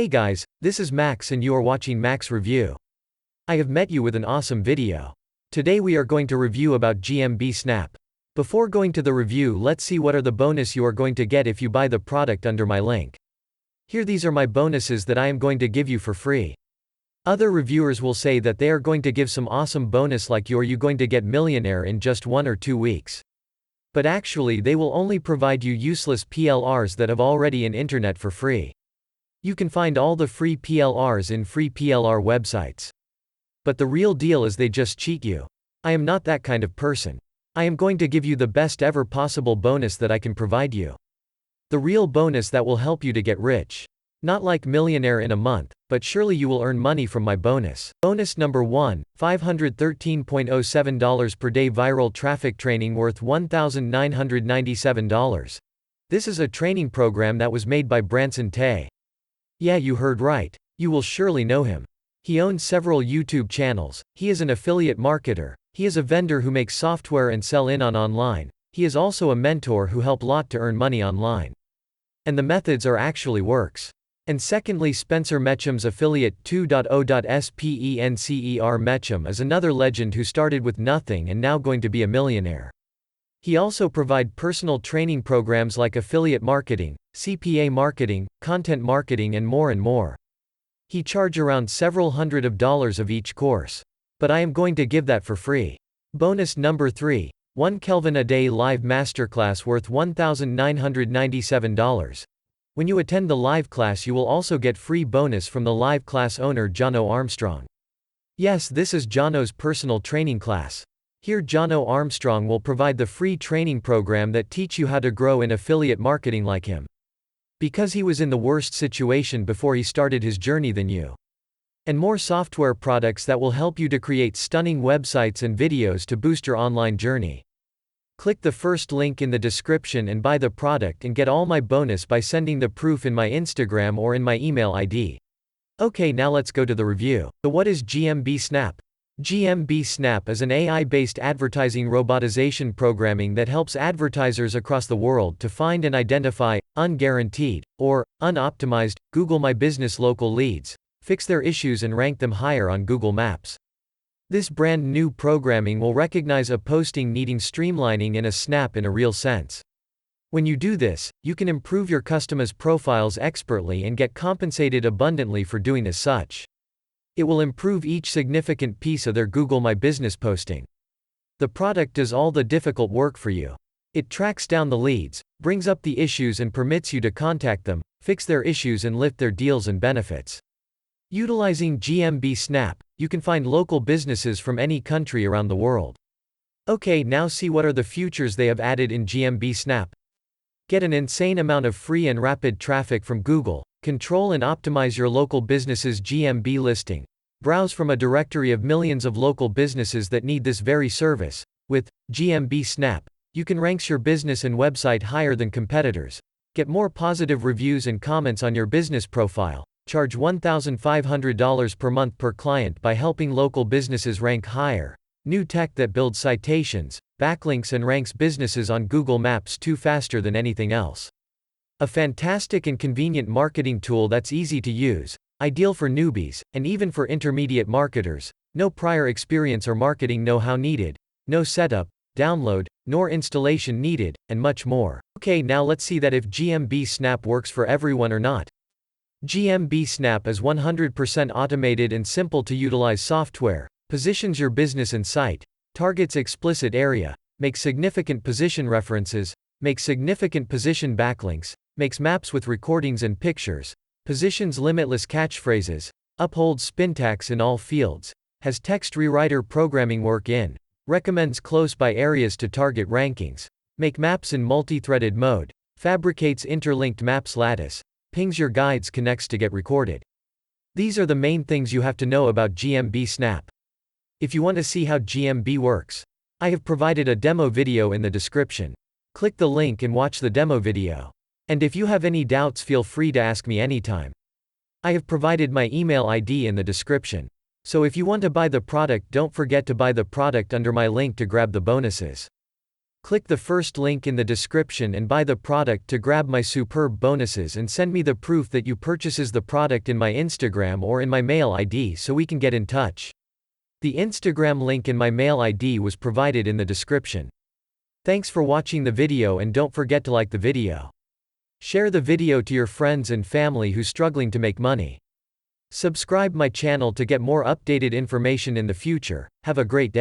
Hey guys, this is Max and you are watching Max Review. I have met you with an awesome video. Today we are going to review about GMBSnap. Before going to the review, let's see what are the bonus you are going to get if you buy the product under my link. Here, these are my bonuses that I am going to give you for free. Other reviewers will say that they are going to give some awesome bonus like you going to get millionaire in just 1 or 2 weeks. But actually they will only provide you useless PLRs that have already in internet for free. You can find all the free PLRs in free PLR websites. But the real deal is they just cheat you. I am not that kind of person. I am going to give you the best ever possible bonus that I can provide you. The real bonus that will help you to get rich. Not like millionaire in a month, but surely you will earn money from my bonus. Bonus number 1, $513.07 per day viral traffic training worth $1,997. This is a training program that was made by Branson Tay. Yeah, you heard right. You will surely know him. He owns several YouTube channels. He is an affiliate marketer. He is a vendor who makes software and sell on online. He is also a mentor who help lot to earn money online. And the methods are actually works. And secondly, Spencer Mecham's affiliate 2.0.SPENCER Mecham is another legend who started with nothing and now going to be a millionaire. He also provide personal training programs like affiliate marketing, CPA marketing, content marketing and more. He charge around several hundred of dollars of each course. But I am going to give that for free. Bonus number 3, 1 Kelvin a day live masterclass worth $1,997. When you attend the live class you will also get free bonus from the live class owner Jono Armstrong. Yes, this is Jono's personal training class. Here Jono Armstrong will provide the free training program that teach you how to grow in affiliate marketing like him. Because he was in the worst situation before he started his journey than you. And more software products that will help you to create stunning websites and videos to boost your online journey. Click the first link in the description and buy the product and get all my bonus by sending the proof in my Instagram or in my email ID. Okay, now let's go to the review. So what is GMBSnap? GMBSnap is an AI-based advertising robotization programming that helps advertisers across the world to find and identify unguaranteed or unoptimized Google My Business local leads, fix their issues and rank them higher on Google Maps. This brand new programming will recognize a posting needing streamlining in a snap in a real sense. When you do this, you can improve your customers' profiles expertly and get compensated abundantly for doing as such. It will improve each significant piece of their Google My Business posting. The product does all the difficult work for you. It tracks down the leads, brings up the issues and permits you to contact them, fix their issues and lift their deals and benefits. Utilizing GMBSnap, you can find local businesses from any country around the world. Okay, now see what are the features they have added in GMBSnap. Get an insane amount of free and rapid traffic from Google. Control and optimize your local business's GMB listing. Browse from a directory of millions of local businesses that need this very service. With GMBSnap, you can rank your business and website higher than competitors. Get more positive reviews and comments on your business profile. Charge $1,500 per month per client by helping local businesses rank higher. New tech that builds citations, backlinks and ranks businesses on Google Maps faster than anything else. A fantastic and convenient marketing tool that's easy to use, ideal for newbies, and even for intermediate marketers. No prior experience or marketing know-how needed, no setup, download, nor installation needed, and much more. Okay, now let's see that if GMBSnap works for everyone or not. GMBSnap is 100% automated and simple to utilize software, positions your business and site, targets explicit area, makes significant position references, makes significant position backlinks, makes maps with recordings and pictures, positions limitless catchphrases, upholds syntax in all fields, has text rewriter programming work in, recommends close by areas to target rankings, make maps in multi-threaded mode, fabricates interlinked maps lattice, pings your guides connects to get recorded. These are the main things you have to know about GMBSnap. If you want to see how GMB works, I have provided a demo video in the description. Click the link and watch the demo video. And if you have any doubts, feel free to ask me anytime. I have provided my email ID in the description. So if you want to buy the product, don't forget to buy the product under my link to grab the bonuses. Click the first link in the description and buy the product to grab my superb bonuses and send me the proof that you purchases the product in my Instagram or in my mail ID so we can get in touch. The Instagram link in my mail ID was provided in the description. Thanks for watching the video and don't forget to like the video. Share the video to your friends and family who's struggling to make money. Subscribe my channel to get more updated information in the future. Have a great day.